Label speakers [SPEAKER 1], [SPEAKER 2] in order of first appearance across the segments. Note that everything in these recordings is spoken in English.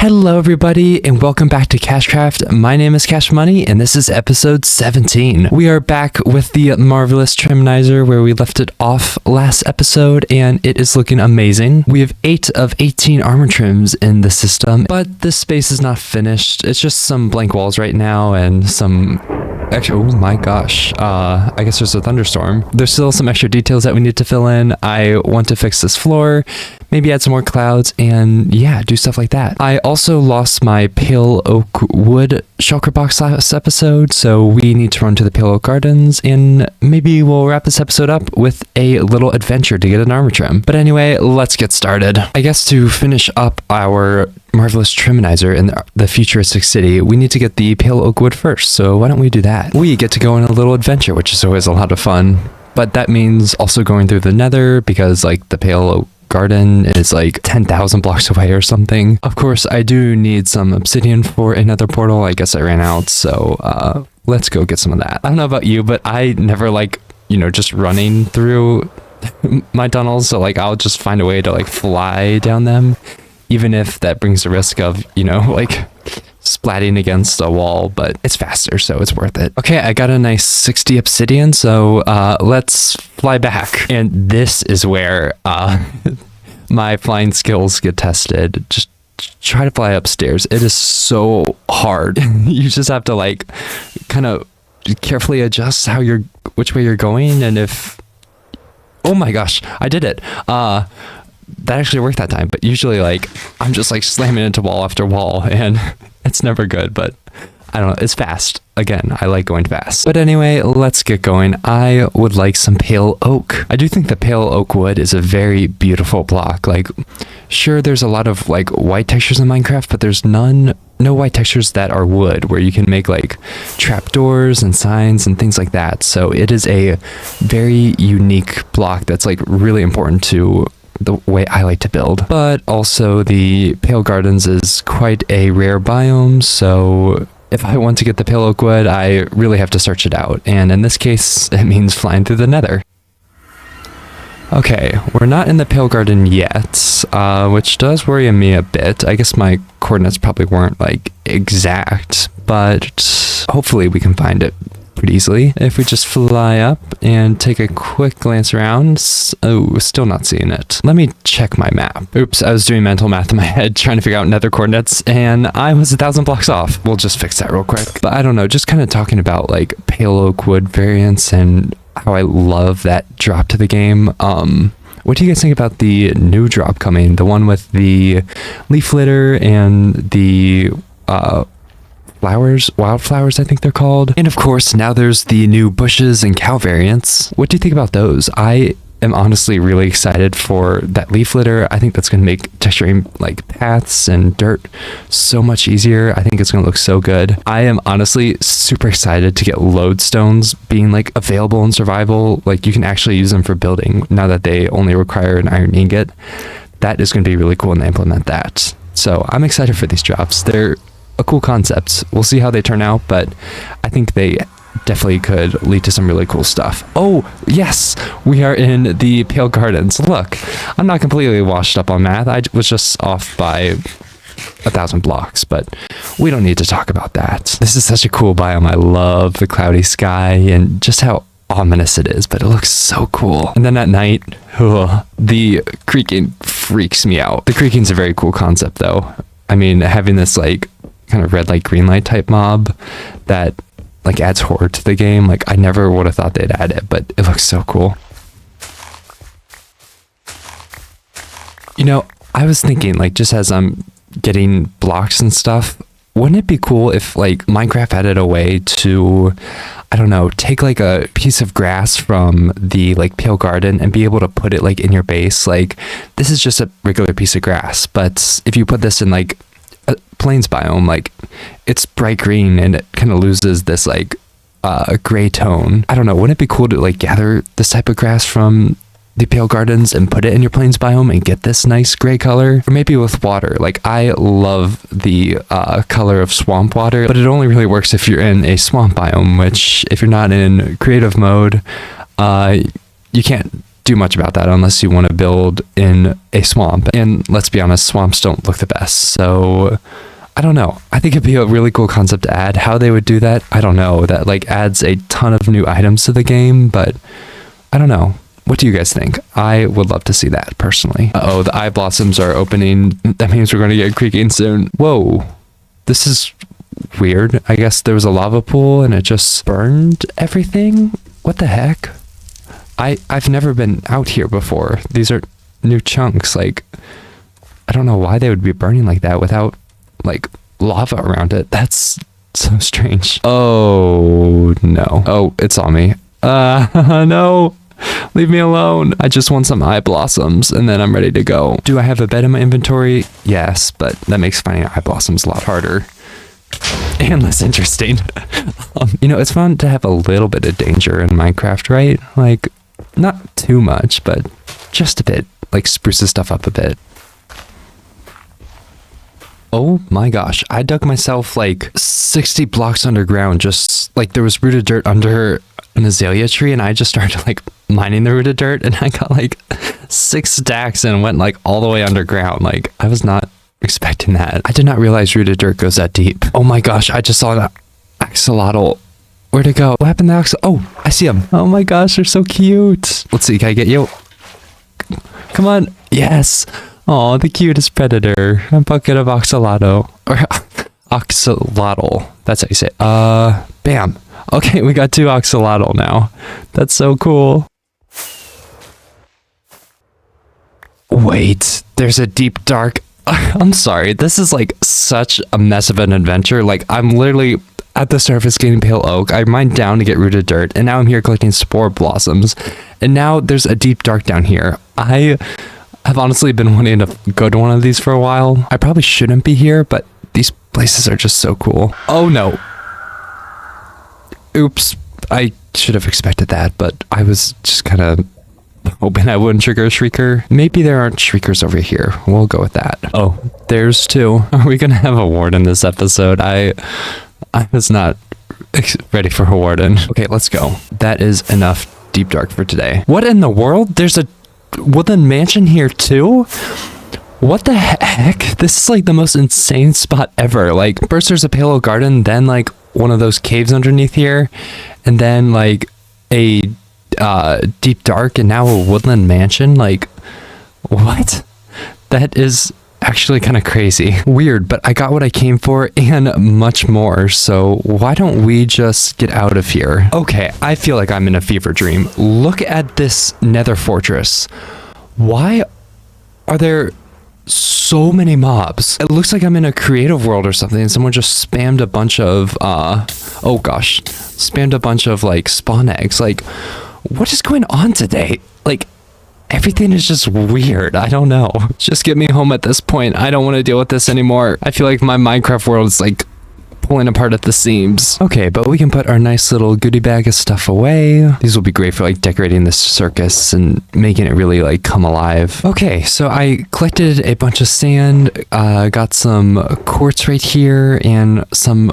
[SPEAKER 1] Hello everybody and welcome back to KashCraft. My name is KashMuney and this is episode 17. We are back with the marvelous triminizer where we left it off last episode and it is looking amazing. We have 8 of 18 armor trims in the system, but this space is not finished. It's just some blank walls right now and some... Actually, oh my gosh, I guess there's a thunderstorm. There's still some extra details that we need to fill in. I want to fix this floor, maybe add some more clouds, and yeah, do stuff like that. I also lost my pale oak wood shulker box last episode, so we need to run to the pale oak gardens, and maybe we'll wrap this episode up with a little adventure to get an armor trim. But anyway, let's get started. I guess to finish up our marvelous triminizer in the futuristic city, we need to get the pale oak wood first, so why don't we do that? We get to go on a little adventure, which is always a lot of fun, but that means also going through the nether because like the pale oak garden is like 10,000 blocks away or something. Of course, I do need some obsidian for another portal. I guess I ran out, so let's go get some of that. I don't know about you, but I never like, just running through my tunnels, so like I'll just find a way to like fly down them, even if that brings the risk of, like splatting against a wall, but it's faster, so it's worth it. Okay, I got a nice 60 obsidian, so let's fly back. And this is where my flying skills get tested. Just try to fly upstairs. It is so hard. You just have to like kind of carefully adjust which way you're going, and if... Oh my gosh, I did it. That actually worked that time, but usually like I'm just like slamming into wall after wall and it's never good, but I don't know, it's fast. Again, I like going fast. But anyway, let's get going. I would like some pale oak. I do think the pale oak wood is a very beautiful block. Like, sure, there's a lot of like white textures in Minecraft, but there's no white textures that are wood where you can make like trapdoors and signs and things like that. So it is a very unique block that's like really important to the way I like to build. But also the Pale Gardens is quite a rare biome, so if I want to get the Pale Oak Wood, I really have to search it out, and in this case, it means flying through the nether. Okay, we're not in the Pale Garden yet, which does worry me a bit. I guess my coordinates probably weren't like exact, but hopefully we can find it pretty easily. If we just fly up and take a quick glance around. Oh, still not seeing it. Let me check my map. Oops, I was doing mental math in my head trying to figure out nether coordinates and I was 1,000 blocks off. We'll just fix that real quick. But I don't know, just kind of talking about like pale oak wood variants and how I love that drop to the game. What do you guys think about the new drop coming? The one with the leaf litter and the wildflowers, I think they're called. And of course, now there's the new bushes and cow variants. What do you think about those? I am honestly really excited for that leaf litter. I think that's going to make texturing like paths and dirt so much easier. I think it's going to look so good. I am honestly super excited to get lodestones being like available in survival. Like you can actually use them for building now that they only require an iron ingot. That is going to be really cool when they implement that. So I'm excited for these drops. They're a cool concept. We'll see how they turn out, but I think they definitely could lead to some really cool stuff. Oh, yes, we are in the Pale Gardens. Look, I'm not completely washed up on math. I was just off by 1,000 blocks, but we don't need to talk about that. This is such a cool biome. I love the cloudy sky and just how ominous it is, but it looks so cool. And then at night, the creaking freaks me out. The creaking's a very cool concept though. I mean, having this like kind of red light, green light type mob that like adds horror to the game. Like I never would have thought they'd add it, but it looks so cool. I was thinking like just as I'm getting blocks and stuff, wouldn't it be cool if like Minecraft added a way to, I don't know, take like a piece of grass from the like Pale Garden and be able to put it like in your base? Like this is just a regular piece of grass, but if you put this in like a plains biome, like it's bright green and it kind of loses this like gray tone. I don't know, wouldn't it be cool to like gather this type of grass from the Pale Gardens and put it in your plains biome and get this nice gray color? Or maybe with water. Like I love the color of swamp water, but it only really works if you're in a swamp biome, which if you're not in creative mode, you can't do much about that unless you want to build in a swamp. And let's be honest, swamps don't look the best. So I don't know. I think it'd be a really cool concept to add. How they would do that, I don't know. That like adds a ton of new items to the game, but I don't know. What do you guys think? I would love to see that personally. Uh-oh, the eye blossoms are opening. That means we're going to get creaking soon. Whoa, this is weird. I guess there was a lava pool and it just burned everything. What the heck? I've never been out here before. These are new chunks. Like, I don't know why they would be burning like that without like lava around it. That's so strange. Oh no. Oh, it's on me. No. Leave me alone. I just want some eye blossoms and then I'm ready to go. Do I have a bed in my inventory? Yes, but that makes finding eye blossoms a lot harder and less interesting. You know, it's fun to have a little bit of danger in Minecraft, right? Like, not too much, but just a bit. Like, spruces stuff up a bit. Oh my gosh, I dug myself like 60 blocks underground. Just like there was rooted dirt under an azalea tree and I just started like mining the rooted dirt and I got like 6 stacks and went like all the way underground. Like I was not expecting that. I did not realize rooted dirt goes that deep. Oh my gosh, I just saw an axolotl. Where'd it go? What happened to Oh, I see him. Oh my gosh, they're so cute. Let's see, can I get you? Come on. Yes. Oh, the cutest predator. A bucket of axolotl. Or axolotl. That's how you say it. Bam. Okay, we got 2 axolotl now. That's so cool. Wait, there's a deep dark... I'm sorry, this is like such a mess of an adventure. Like, I'm literally at the surface getting pale oak. I mined down to get rooted dirt, and now I'm here collecting spore blossoms. And now there's a deep dark down here. I've honestly been wanting to go to one of these for a while. I probably shouldn't be here, but these places are just so cool. Oh no. Oops. I should have expected that, but I was just kind of hoping I wouldn't trigger a shrieker. Maybe there aren't shriekers over here. We'll go with that. Oh, there's 2. Are we gonna have a warden this episode? I was not ready for a warden. Okay, let's go. That is enough deep dark for today. What in the world? There's a woodland mansion here too? What the heck? This is like the most insane spot ever. Like, first there's a pale garden, then like one of those caves underneath here, and then like a deep dark, and now a woodland mansion. Like, what? That is actually kind of crazy. Weird, but I got what I came for and much more, so why don't we just get out of here? Okay, I feel like I'm in a fever dream. Look at this nether fortress. Why are there so many mobs? It looks like I'm in a creative world or something and someone just spammed a bunch of oh gosh, spammed a bunch of like spawn eggs. Like, what is going on today? Like, everything is just weird. I don't know. Just get me home at this point. I don't want to deal with this anymore. I feel like my Minecraft world is like pulling apart at the seams. Okay, but we can put our nice little goodie bag of stuff away. These will be great for like decorating this circus and making it really like come alive. Okay, so I collected a bunch of sand, got some quartz right here and some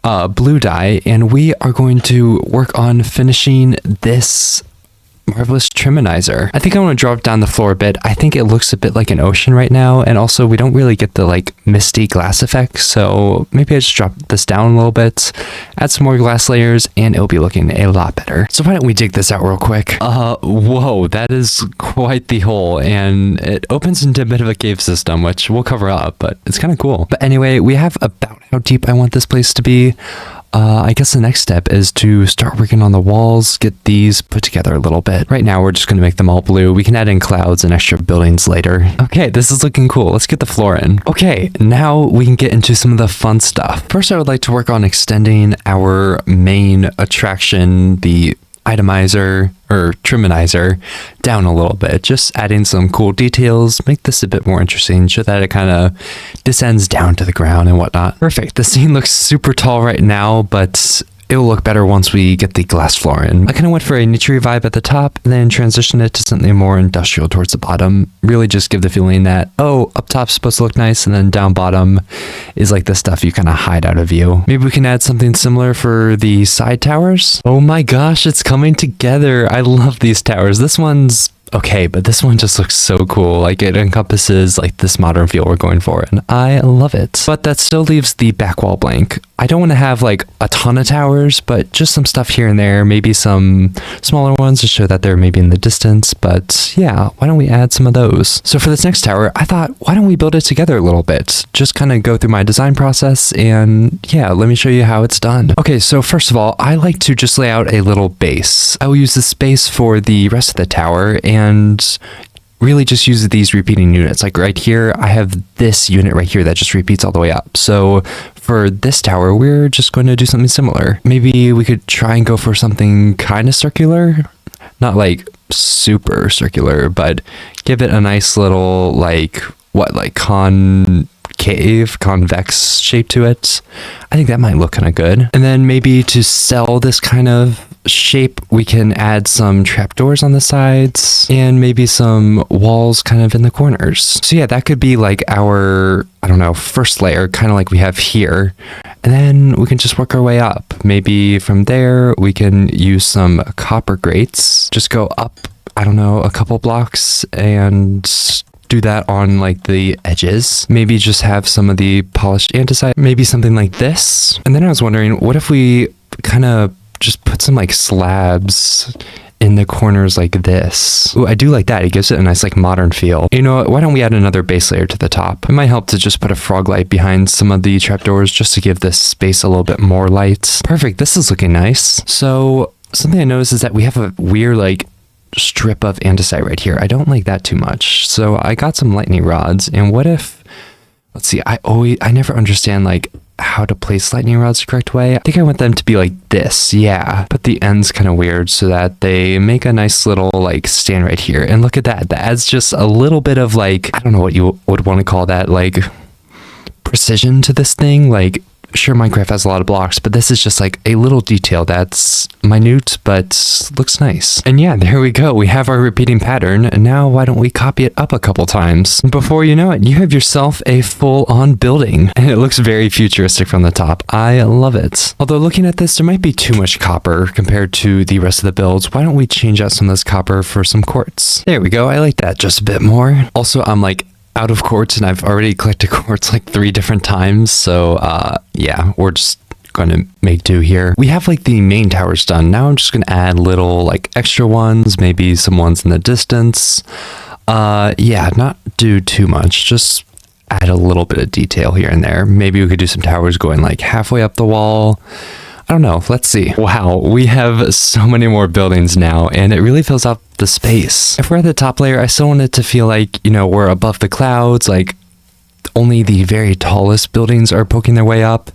[SPEAKER 1] blue dye, and we are going to work on finishing this marvelous triminizer. I think I want to drop down the floor a bit. I think it looks a bit like an ocean right now, and also we don't really get the like misty glass effect, so maybe I just drop this down a little bit, add some more glass layers, and it'll be looking a lot better. So why don't we dig this out real quick? Whoa, that is quite the hole, and it opens into a bit of a cave system, which we'll cover up, but it's kind of cool. But anyway, we have about how deep I want this place to be. I guess the next step is to start working on the walls, get these put together a little bit. Right now, we're just going to make them all blue. We can add in clouds and extra buildings later. Okay, this is looking cool. Let's get the floor in. Okay, now we can get into some of the fun stuff. First, I would like to work on extending our main attraction, the itemizer or triminizer, down a little bit, just adding some cool details, make this a bit more interesting, so that it kind of descends down to the ground and whatnot. Perfect. The scene looks super tall right now, but it'll look better once we get the glass floor in. I kind of went for a niche vibe at the top, and then transition it to something more industrial towards the bottom. Really just give the feeling that, oh, up top's supposed to look nice, and then down bottom is like the stuff you kind of hide out of view. Maybe we can add something similar for the side towers. Oh my gosh, it's coming together. I love these towers. This one's okay, but this one just looks so cool. Like it encompasses like this modern feel we're going for, and I love it. But that still leaves the back wall blank. I don't want to have like a ton of towers, but just some stuff here and there, maybe some smaller ones to show that they're maybe in the distance. But yeah, why don't we add some of those? So for this next tower, I thought, why don't we build it together a little bit? Just kind of go through my design process, and yeah, let me show you how it's done. Okay, so first of all, I like to just lay out a little base. I will use this base for the rest of the tower, and really just use these repeating units. Like right here, I have this unit right here that just repeats all the way up. So for this tower, we're just going to do something similar. Maybe we could try and go for something kind of circular, not like super circular, but give it a nice little like convex shape to it. I think that might look kind of good. And then maybe to sell this kind of shape, we can add some trapdoors on the sides and maybe some walls kind of in the corners. So yeah, that could be like our, I don't know, first layer, kind of like we have here. And then we can just work our way up. Maybe from there, we can use some copper grates. Just go up, I don't know, a couple blocks and do that on like the edges. Maybe just have some of the polished andesite, maybe something like this. And then I was wondering, what if we kind of just put some like slabs in the corners like this? Ooh, I do like that. It gives it a nice like modern feel. You know what? Why don't we add another base layer to the top? It might help to just put a frog light behind some of the trapdoors just to give this space a little bit more light. Perfect. This is looking nice. So something I noticed is that we have a weird like strip of andesite right here. I don't like that too much. So I got some lightning rods, and what if, let's see, I never understand like how to place lightning rods the correct way. I think I want them to be like this, yeah, but the end's kind of weird so that they make a nice little like stand right here. And look at that, that adds just a little bit of like, I don't know what you would want to call that, like precision to this thing. Like sure, Minecraft has a lot of blocks, but this is just like a little detail that's minute but looks nice. And yeah, there we go. We have our repeating pattern, and now why don't we copy it up a couple times? Before you know it, you have yourself a full-on building, and it looks very futuristic from the top. I love it. Although looking at this, there might be too much copper compared to the rest of the builds. Why don't we change out some of this copper for some quartz? There we go. I like that just a bit more. Also, I'm like out of quartz, and I've already collected quartz like 3 different times, so yeah, we're just gonna make do here. We have like the main towers done. Now I'm just gonna add little like extra ones, maybe some ones in the distance. Yeah, not do too much, just add a little bit of detail here and there. Maybe we could do some towers going like halfway up the wall. I don't know. Let's see. Wow, we have so many more buildings now, and it really fills up the space. If we're at the top layer, I still want it to feel like, you know, we're above the clouds, like only the very tallest buildings are poking their way up.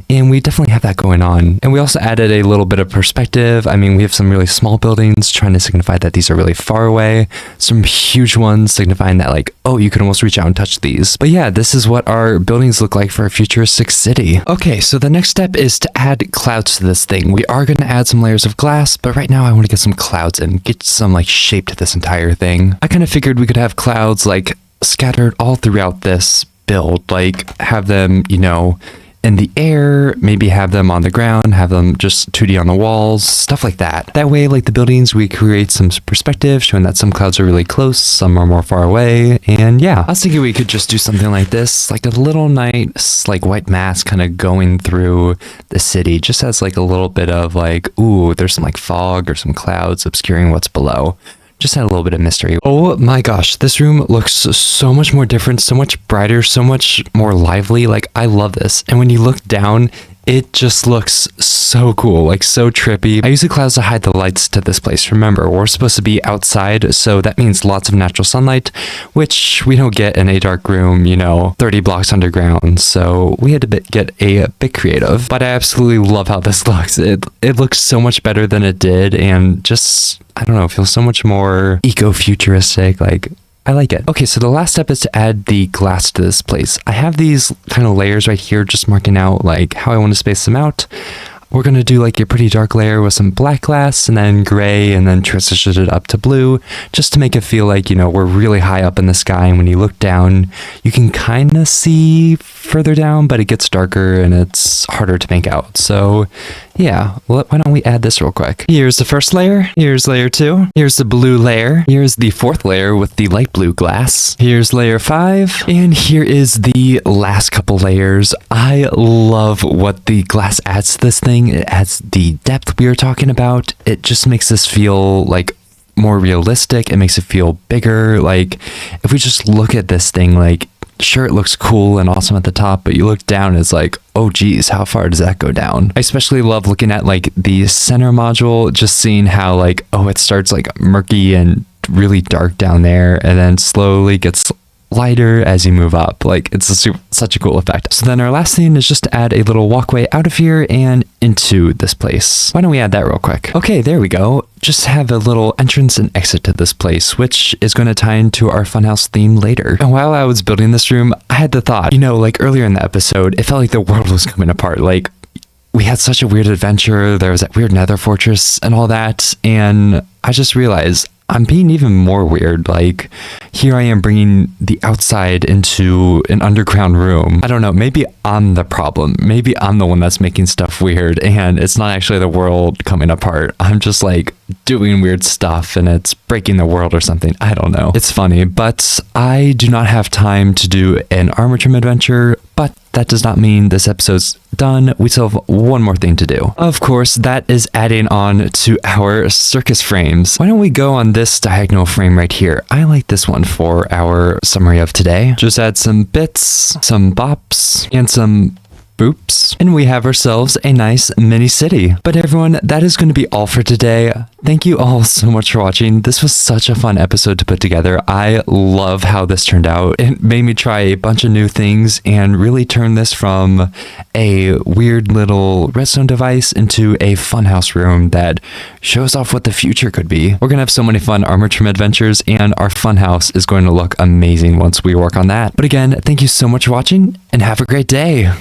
[SPEAKER 1] And we definitely have that going on. And we also added a little bit of perspective. I mean, we have some really small buildings trying to signify that these are really far away. Some huge ones signifying that like, oh, you can almost reach out and touch these. But yeah, this is what our buildings look like for a futuristic city. Okay, so the next step is to add clouds to this thing. We are going to add some layers of glass, but right now I want to get some clouds and get some like shape to this entire thing. I kind of figured we could have clouds like scattered all throughout this build, like have them, you know, in the air, maybe have them on the ground, have them just 2D on the walls, stuff like that. That way, like the buildings, we create some perspective, showing that some clouds are really close, some are more far away, and yeah. I was thinking we could just do something like this, like a little nice, like white mass kind of going through the city, just as like a little bit of like, ooh, there's some like fog or some clouds obscuring what's below. Just had a little bit of mystery. Oh my gosh, this room looks so much more different, so much brighter, so much more lively. Like, I love this. And when you look down, it just looks so cool, like so trippy. I use the clouds to hide the lights to this place. Remember, we're supposed to be outside, so that means lots of natural sunlight, which we don't get in a dark room, you know, 30 blocks underground. So we had to get a bit creative, but I absolutely love how this looks. It looks so much better than it did, and just, I don't know, feels so much more eco-futuristic. Like, I like it. Okay, so the last step is to add the glass to this place. I have these kind of layers right here, just marking out like how I want to space them out. we're going to do like a pretty dark layer with some black glass and then gray and then transition it up to blue just to make it feel like, you know, we're really high up in the sky. And when you look down, you can kind of see further down, but it gets darker and it's harder to make out. So yeah, why don't we add this real quick? Here's the first layer. Here's layer 2. Here's the blue layer. Here's the 4th layer with the light blue glass. Here's layer 5. And here is the last couple layers. I love what the glass adds to this thing. It adds the depth we were talking about. It just makes this feel like more realistic. It makes it feel bigger. Like if we just look at this thing, like sure, it looks cool and awesome at the top, but you look down, it's like, oh geez, how far does that go down? I especially love looking at like the center module, just seeing how like, oh, it starts like murky and really dark down there and then slowly gets lighter as you move up. Like it's such a cool effect. So then our last thing is just to add a little walkway out of here and into this place. Why don't we add that real quick? Okay, there we go. Just have a little entrance and exit to this place, which is going to tie into our funhouse theme later. And while I was building this room, I had the thought, you know, like earlier in the episode, it felt like the world was coming apart. Like we had such a weird adventure. There was that weird nether fortress and all that. And I just realized I'm being even more weird. Like here I am bringing the outside into an underground room. I don't know, maybe I'm the problem. Maybe I'm the one that's making stuff weird and it's not actually the world coming apart. I'm just like doing weird stuff and it's breaking the world or something. I don't know. It's funny, but I do not have time to do an armor trim adventure, but that does not mean this episode's done. We still have one more thing to do. Of course, that is adding on to our circus frames. Why don't we go on this diagonal frame right here? I like this one for our summary of today. Just add some bits, some bops, and some boops, and we have ourselves a nice mini city. But everyone, that is going to be all for today. Thank you all so much for watching. This was such a fun episode to put together. I love how this turned out. It made me try a bunch of new things and really turn this from a weird little redstone device into a funhouse room that shows off what the future could be. We're going to have so many fun armor trim adventures, and our funhouse is going to look amazing once we work on that. But again, thank you so much for watching, and have a great day.